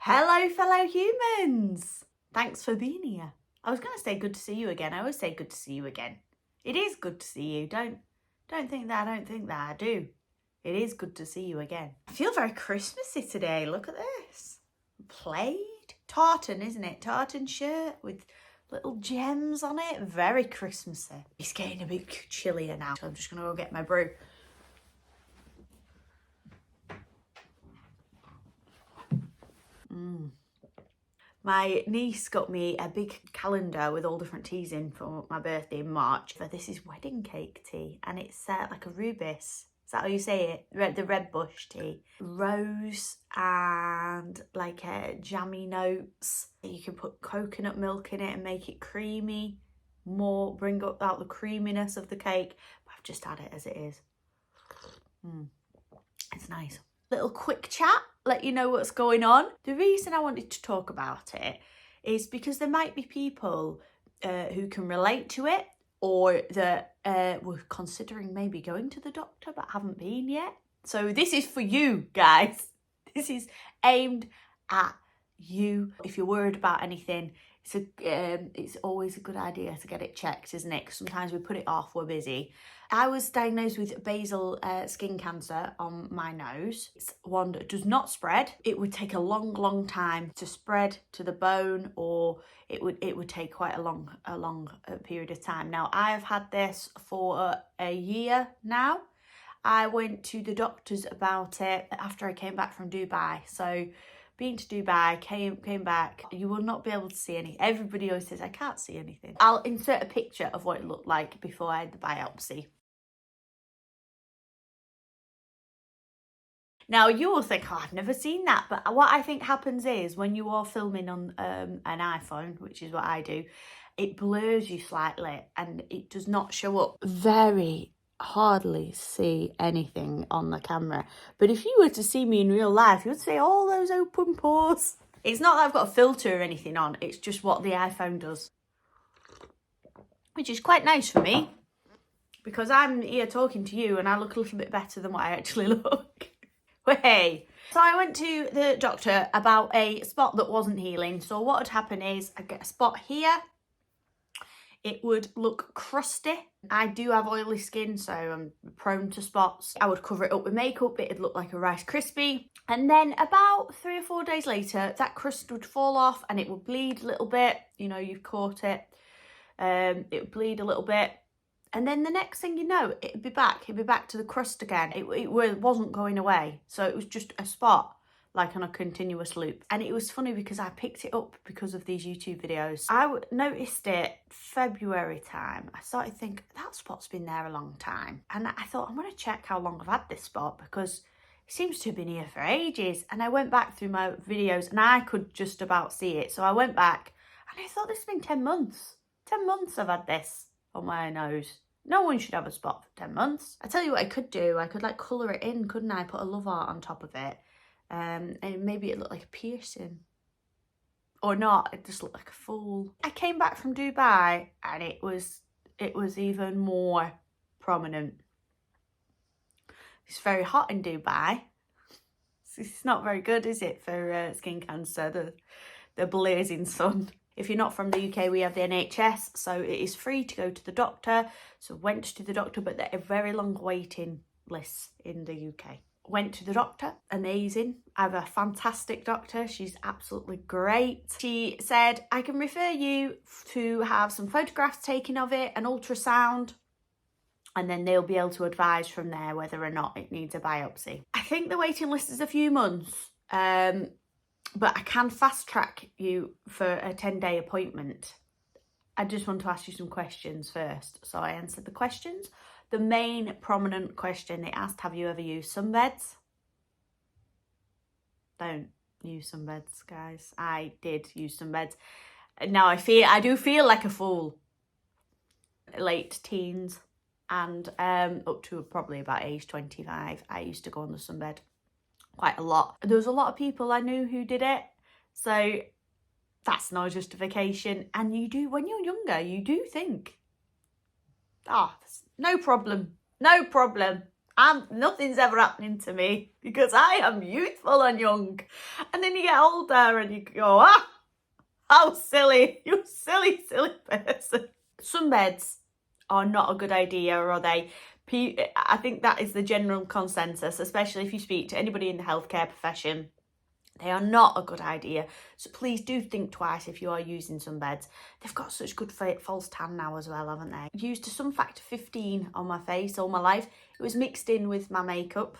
Hello, fellow humans. Thanks for being here. I was going to say good to see you again. I always say good to see you again. It is good to see you. Don't think that I don't think that. I do. It is good to see you again. I feel very Christmassy today. Look at this. Plaid. Tartan, isn't it? Tartan shirt with little gems on it. Very Christmassy. It's getting a bit chillier now, so I'm just going to go get my brew. My niece got me a big calendar with all different teas in for my birthday in March. But this is wedding cake tea, and it's like a rubis. Is that how you say it? The red bush tea. Rose and like jammy notes. You can put coconut milk in it and make it creamy. Bring out the creaminess of the cake. But I've just had it as it is. It's nice. Little quick chat, let you know what's going on. The reason I wanted to talk about it is because there might be people who can relate to it, or that were considering maybe going to the doctor but haven't been yet. So this is for you guys. This is aimed at you. If you're worried about anything, it's always a good idea to get it checked, isn't it? Because sometimes we put it off, we're busy. I was diagnosed with basal skin cancer on my nose. It's one that does not spread. It would take a long time to spread to the bone, or it would take quite a long period of time. Now, I have had this for a year now. I went to the doctors about it after I came back from Dubai. So been to Dubai, came back, you will not be able to see any. Everybody always says, I can't see anything. I'll insert a picture of what it looked like before I had the biopsy. Now, you will think, oh, I've never seen that. But what I think happens is when you are filming on an iPhone, which is what I do, it blurs you slightly and it does not show up. Very hardly see anything on the camera. But if you were to see me in real life, you would see all those open pores. It's not that I've got a filter or anything on. It's just what the iPhone does. Which is quite nice for me, because I'm here talking to you and I look a little bit better than what I actually look. Hey. So I went to the doctor about a spot that wasn't healing. So what would happen is I get a spot here. It would look crusty. I do have oily skin, so I'm prone to spots. I would cover it up with makeup. It'd look like a Rice Krispie. And then about 3 or 4 days later, that crust would fall off and it would bleed a little bit. You know, you've caught it. It would bleed a little bit. And then the next thing you know, it'd be back. It'd be back to the crust again. It wasn't going away. So it was just a spot, like on a continuous loop. And it was funny because I picked it up because of these YouTube videos. I noticed it February time. I started thinking, that spot's been there a long time. And I thought, I'm going to check how long I've had this spot, because it seems to have been here for ages. And I went back through my videos and I could just about see it. So I went back and I thought, this has been 10 months. 10 months I've had this on my nose. No one should have a spot for 10 months. I tell you what I could do. I could like colour it in, couldn't I? Put a love art on top of it. And maybe it looked like a piercing. Or not, it just looked like a fool. I came back from Dubai and it was even more prominent. It's very hot in Dubai. It's not very good, is it, for skin cancer, the blazing sun. If you're not from the UK, we have the NHS, so it is free to go to the doctor. So went to the doctor, but there are very long waiting lists in the UK. Went to the doctor, amazing. I have a fantastic doctor. She's absolutely great. She said, I can refer you to have some photographs taken of it, an ultrasound, and then they'll be able to advise from there whether or not it needs a biopsy. I think the waiting list is a few months, but I can fast track you for a 10-day appointment. I just want to ask you some questions first. So I answered the questions. The main prominent question they asked, have you ever used sunbeds? Don't use sunbeds, guys. I did use sunbeds. Now I do feel like a fool. Late teens and up to probably about age 25, I used to go on the sunbed quite a lot. There was a lot of people I knew who did it. So that's no justification. And you do, when you're younger, you do think, no problem. Nothing's ever happening to me because I am youthful and young. And then you get older and you go, how silly, you silly person. Sunbeds are not a good idea, are they? I think that is the general consensus, especially if you speak to anybody in the healthcare profession. They are not a good idea. So please do think twice if you are using sunbeds. They've got such good false tan now as well, haven't they? I used a sun factor 15 on my face all my life. It was mixed in with my makeup.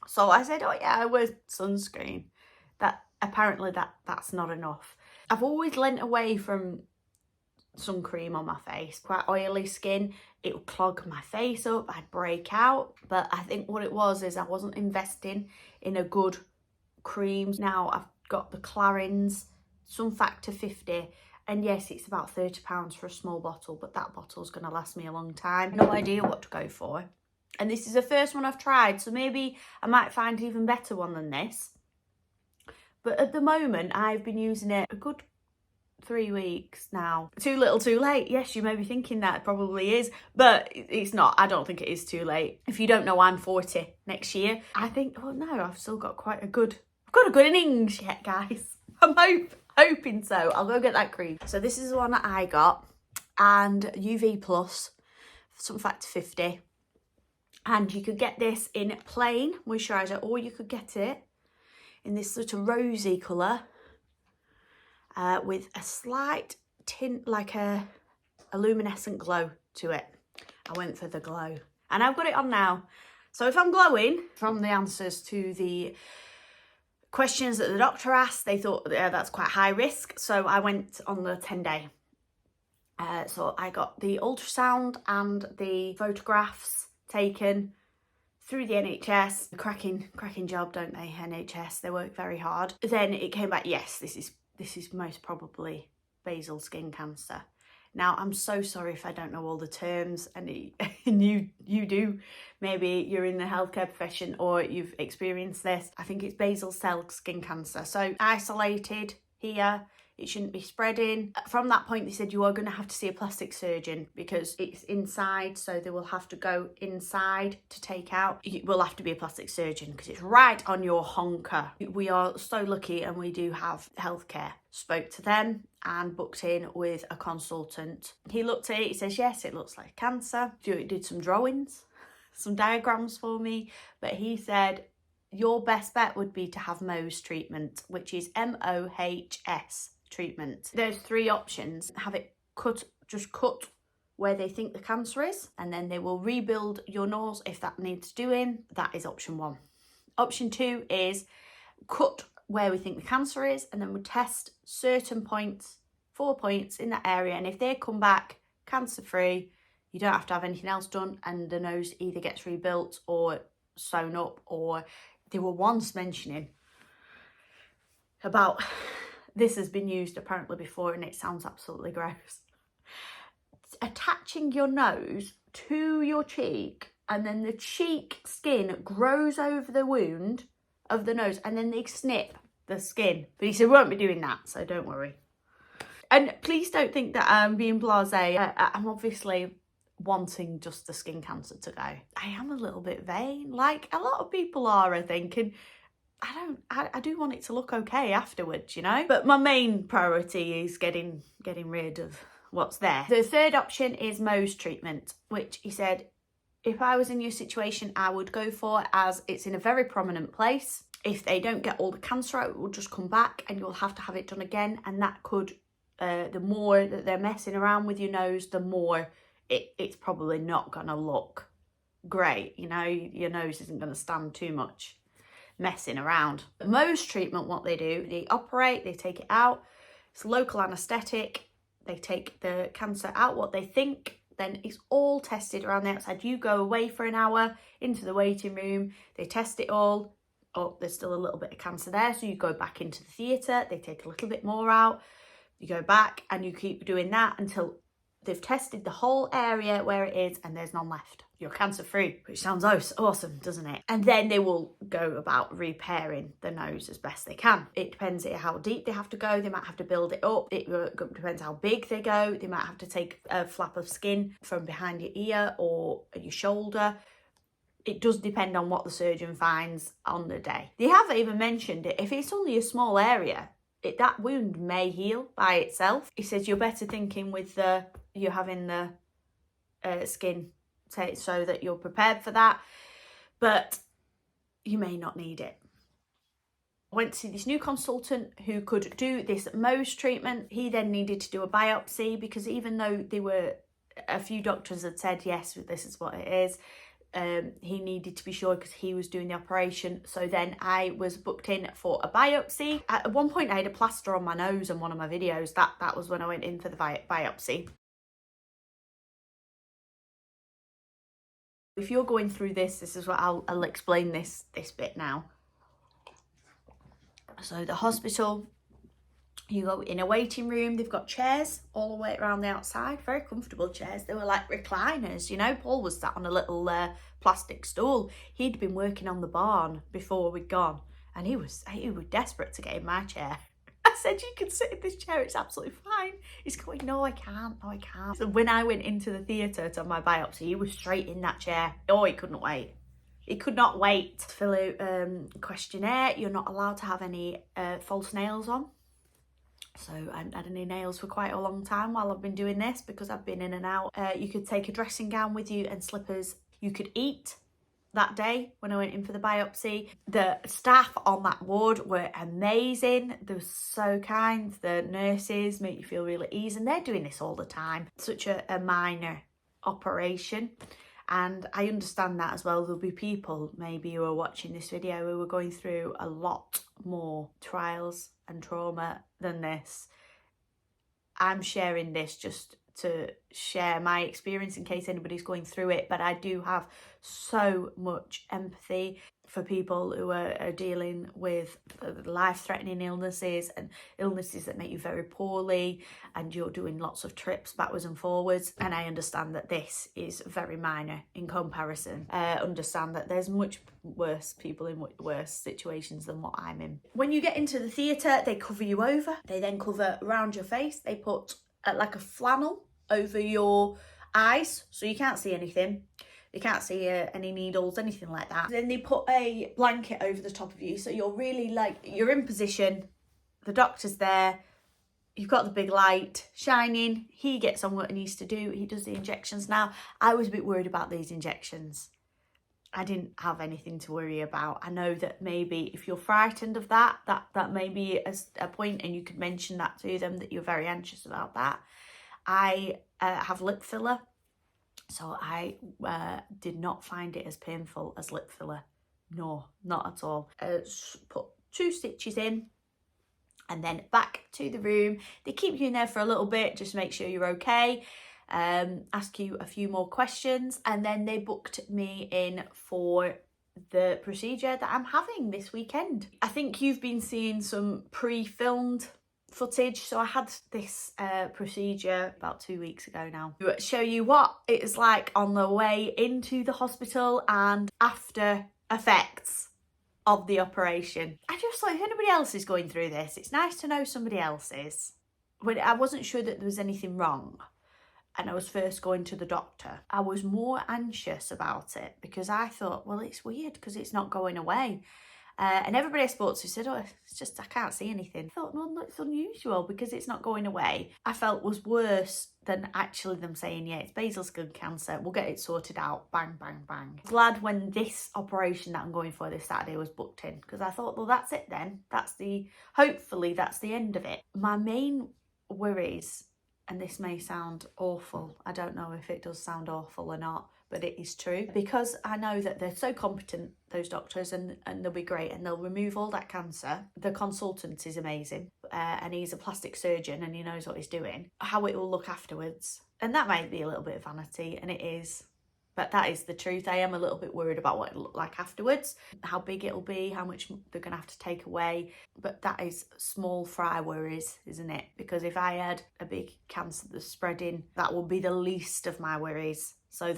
So I said, oh yeah, I wear sunscreen. Apparently that's not enough. I've always lent away from sun cream on my face. Quite oily skin, it would clog my face up, I'd break out. But I think what it was is I wasn't investing in a good cream. Now I've got the Clarins Sun Factor 50, and yes, it's about £30 for a small bottle, but that bottle's going to last me a long time. No idea what to go for. And this is the first one I've tried, so maybe I might find an even better one than this. But at the moment, I've been using it a good 3 weeks now. Too little, too late. Yes, you may be thinking that, it probably is, but it's not. I don't think it is too late. If you don't know, I'm 40 next year. I think, oh no, I've still got quite a good, I've got a good innings yet, guys. I'm hoping so. I'll go get that cream. So this is the one that I got, and UV Plus, Sun Factor 50. And you could get this in plain moisturiser, or you could get it in this sort of rosy colour with a slight tint, like a luminescent glow to it. I went for the glow. And I've got it on now. So if I'm glowing, from the answers to the questions that the doctor asked, they thought that's quite high risk. So I went on the 10-day. So I got the ultrasound and the photographs taken through the NHS. Cracking job, don't they, NHS? They work very hard. Then it came back, yes, this is most probably basal skin cancer. Now, I'm so sorry if I don't know all the terms, and you do. Maybe you're in the healthcare profession or you've experienced this. I think it's basal cell skin cancer. So isolated here, it shouldn't be spreading. From that point, they said you are going to have to see a plastic surgeon because it's inside, so they will have to go inside to take out. It will have to be a plastic surgeon because it's right on your honker. We are so lucky and we do have healthcare. Spoke to them and booked in with a consultant. He looked at it, he says, yes, it looks like cancer. Did some drawings, some diagrams for me, but he said, your best bet would be to have Mohs treatment, which is MOHS treatment. There's 3 options. Have it cut where they think the cancer is, and then they will rebuild your nose if that needs doing. That is option 1. Option 2 is cut where we think the cancer is, and then we test certain points, 4 points in that area, and if they come back cancer free, you don't have to have anything else done, and the nose either gets rebuilt or sewn up. Or they were once mentioning about, this has been used apparently before and it sounds absolutely gross, attaching your nose to your cheek, and then the cheek skin grows over the wound of the nose, and then they snip the skin. But he said we won't be doing that, so don't worry. And please don't think that I'm being blasé. I'm obviously wanting just the skin cancer to go. I am a little bit vain, like a lot of people are, I think, and I do want it to look okay afterwards, you know. But my main priority is getting rid of what's there. The 3rd option is Mohs treatment, which he said, if I was in your situation, I would go for, as it's in a very prominent place. If they don't get all the cancer out, it will just come back and you'll have to have it done again. And that could, the more that they're messing around with your nose, the more it's probably not going to look great. You know, your nose isn't going to stand too much messing around. Mohs treatment, what they do, they operate, they take it out. It's local anaesthetic. They take the cancer out, what they think. Then it's all tested around the outside. You go away for an hour into the waiting room. They test it all. Oh, there's still a little bit of cancer there. So you go back into the theatre. They take a little bit more out. You go back and you keep doing that until they've tested the whole area where it is and there's none left. You're cancer free, which sounds awesome, doesn't it? And then they will go about repairing the nose as best they can. It depends how deep they have to go. They might have to build it up. It depends how big they go. They might have to take a flap of skin from behind your ear or your shoulder. it does depend on what the surgeon finds on the day. They have even mentioned it, if it's only a small area, that wound may heal by itself. He says you're better thinking with you having the skin so that you're prepared for that, but you may not need it. I went to see this new consultant who could do this Mohs treatment. He then needed to do a biopsy, because even though a few doctors had said, yes, this is what it is, he needed to be sure because he was doing the operation. So then I was booked in for a biopsy. At one point I had a plaster on my nose in one of my videos. That was when I went in for the biopsy. If you're going through this is what I'll explain this bit now. So the hospital, you go in a waiting room. They've got chairs all the way around the outside, very comfortable chairs. They were like recliners, you know. Paul was sat on a little plastic stool. He'd been working on the barn before we'd gone, and he was desperate to get in my chair. I said, you can sit in this chair, it's absolutely fine. He's going, no, I can't. So when I went into the theatre to have my biopsy, he was straight in that chair. Oh, he couldn't wait. He could not wait to fill out a questionnaire. You're not allowed to have any false nails on. So I haven't had any nails for quite a long time while I've been doing this, because I've been in and out. You could take a dressing gown with you and slippers. You could eat that day when I went in for the biopsy. The staff on that ward were amazing. They were so kind. The nurses make you feel really at ease, and they're doing this all the time. Such a minor operation. And I understand that as well. There'll be people maybe who are watching this video who are going through a lot more trials and trauma than this. I'm sharing this just to share my experience in case anybody's going through it, but I do have so much empathy for people who are dealing with life-threatening illnesses and illnesses that make you very poorly, and you're doing lots of trips backwards and forwards. And I understand that this is very minor in comparison. I understand that there's much worse people in worse situations than what I'm in. When you get into the theatre, they cover you over. They then cover around your face. They put like a flannel over your eyes so you can't see anything. You can't see any needles, anything like that. Then they put a blanket over the top of you, so you're really you're in position. The doctor's there. You've got the big light shining. He gets on what he needs to do. He does the injections. Now, I was a bit worried about these injections. I didn't have anything to worry about. I know that maybe if you're frightened of that may be a point, and you could mention that to them, that you're very anxious about that. I have lip filler. So I did not find it as painful as lip filler. No, not at all. Put 2 stitches in and then back to the room. They keep you in there for a little bit, just make sure you're okay. Ask you a few more questions, and then they booked me in for the procedure that I'm having this weekend. I think you've been seeing some pre-filmed footage. So I had this procedure about 2 weeks ago now. To show you what it's like on the way into the hospital and after effects of the operation. I just thought, if anybody else is going through this, it's nice to know somebody else is. When I wasn't sure that there was anything wrong, and I was first going to the doctor, I was more anxious about it, because I thought, well, it's weird because it's not going away. And everybody I spoke to said, oh, it's just, I can't see anything. I thought, no, it's unusual because it's not going away. I felt was worse than actually them saying, yeah, it's basal skin cancer, we'll get it sorted out, bang, bang, bang. Glad when this operation that I'm going for this Saturday was booked in, because I thought, well, that's it then. Hopefully that's the end of it. My main worries, and this may sound awful, I don't know if it does sound awful or not, but it is true, because I know that they're so competent, those doctors, and they'll be great, and they'll remove all that cancer. The consultant is amazing, and he's a plastic surgeon and he knows what he's doing. How it will look afterwards, and that might be a little bit of vanity, and it is, but that is the truth. I am a little bit worried about what it'll look like afterwards, how big it'll be, how much they're gonna have to take away, but that is small fry worries, isn't it? Because if I had a big cancer that's spreading, that will be the least of my worries. So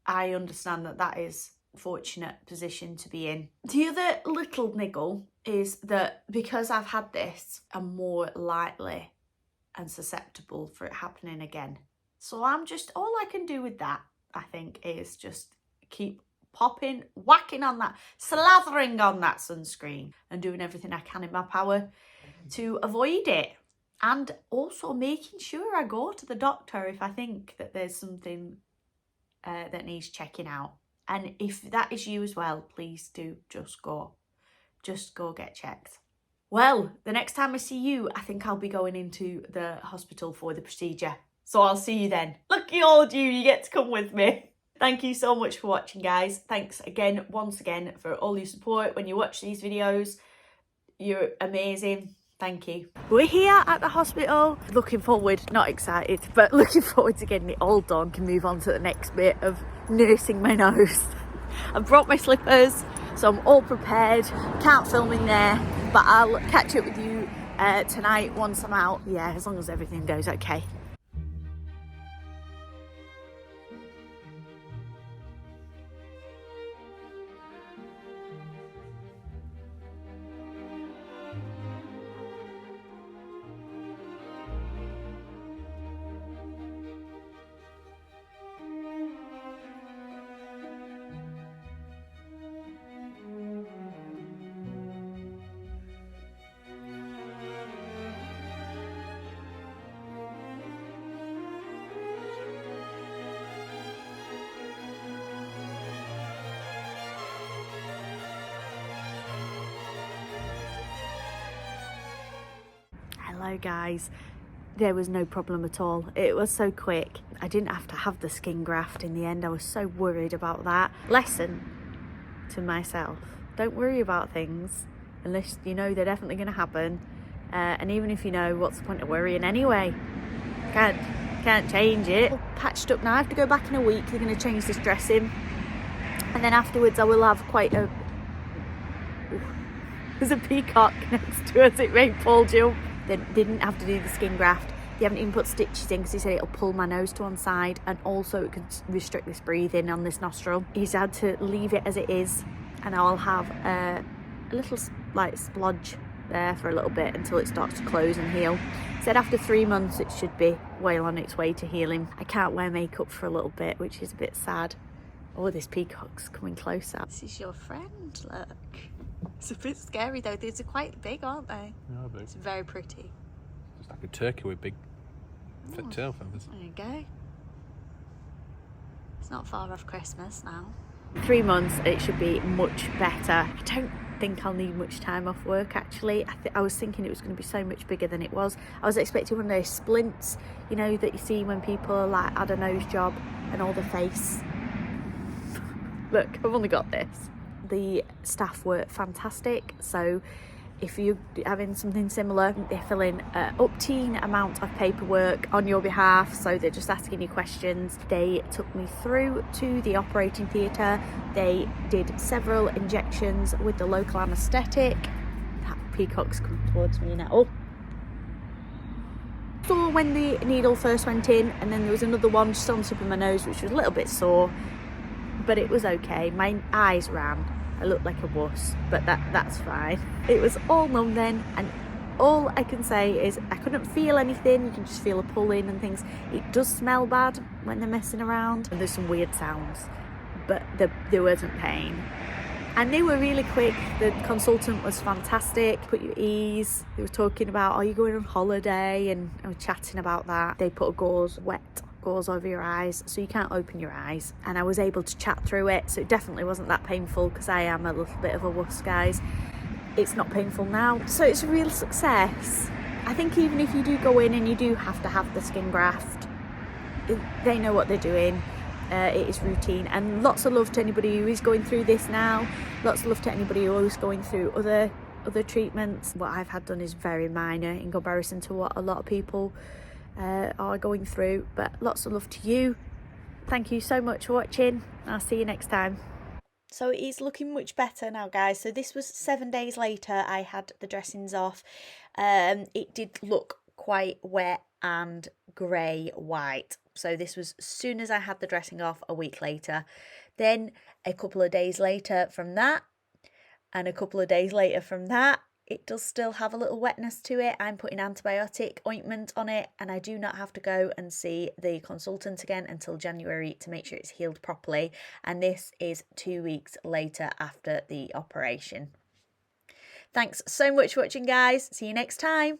I understand that is a fortunate position to be in. The other little niggle is that because I've had this, I'm more likely and susceptible for it happening again. So all I can do with that, I think, is just keep popping, whacking on that, slathering on that sunscreen and doing everything I can in my power to avoid it. And also making sure I go to the doctor if I think that there's something that needs checking out. And if that is you as well, please do just go get checked. Well, the next time I see you, I think I'll be going into the hospital for the procedure. So I'll see you then. Lucky old you get to come with me. Thank you so much for watching, guys. Thanks again, once again, for all your support when you watch these videos. You're amazing. Thank you. We're here at the hospital. Looking forward, not excited, but looking forward to getting it all done. Can move on to the next bit of nursing my nose. I've brought my slippers, so I'm all prepared. Can't film in there, but I'll catch up with you tonight once I'm out. Yeah, as long as everything goes okay. Hello guys, there was no problem at all. It was so quick. I didn't have to have the skin graft in the end. I was so worried about that. Lesson to myself, don't worry about things unless you know they're definitely going to happen, and even if you know, what's the point of worrying anyway? Can't change it. All patched up now. I have to go back in a week. They're going to change this dressing, and then afterwards I will have quite a there's a peacock next to us. It made Paul jump. They didn't have to do the skin graft. They haven't even put stitches in because he said it'll pull my nose to one side, and also it could restrict this breathing on this nostril. He's had to leave it as it is, and I'll have a little like splodge there for a little bit until it starts to close and heal. He said after 3 months it should be well on its way to healing. I can't wear makeup for a little bit, which is a bit sad. Oh, this peacock's coming closer. This is your friend, look. It's a bit scary though. These are quite big, aren't they? Yeah, big. It's very pretty. It's like a turkey with big tail feathers. There you go. It's not far off Christmas now. 3 months, it should be much better. I don't think I'll need much time off work actually. I was thinking it was going to be so much bigger than it was. I was expecting one of those splints, you know, that you see when people like add a nose job and all the face. Look, I've only got this. The staff were fantastic, so if you're having something similar, they fill in an upteen amount of paperwork on your behalf, so they're just asking you questions. They took me through to the operating theatre. They did several injections with the local anaesthetic. That peacock's come towards me now. Oh. So when the needle first went in, and then there was another one just on the tip of my nose, which was a little bit sore, but it was okay. My eyes ran. I looked like a wuss, but that's fine. It was all numb then, and all I can say is I couldn't feel anything. You can just feel a pulling and things. It does smell bad when they're messing around, and there's some weird sounds, but there wasn't pain. And they were really quick. The consultant was fantastic. Put you at ease. They were talking about, are you going on holiday? And I was chatting about that. They put a wet gauze over your eyes so you can't open your eyes, and I was able to chat through it, so it definitely wasn't that painful because I am a little bit of a wuss, guys. It's not painful now, so it's a real success. I think even if you do go in and you do have to have the skin graft, they know what they're doing. It is routine, and lots of love to anybody who is going through this now. Lots of love to anybody who is going through other treatments. What I've had done is very minor in comparison to what a lot of people are going through, but lots of love to you. Thank you so much for watching. I'll see you next time. So it is looking much better now, guys. So this was 7 days later I had the dressings off. It did look quite wet and grey white, so this was as soon as I had the dressing off, a week later. Then a couple of days later from that, and a couple of days later from that, it does still have a little wetness to it. I'm putting antibiotic ointment on it, and I do not have to go and see the consultant again until January to make sure it's healed properly. And this is 2 weeks later after the operation. Thanks so much for watching, guys. See you next time.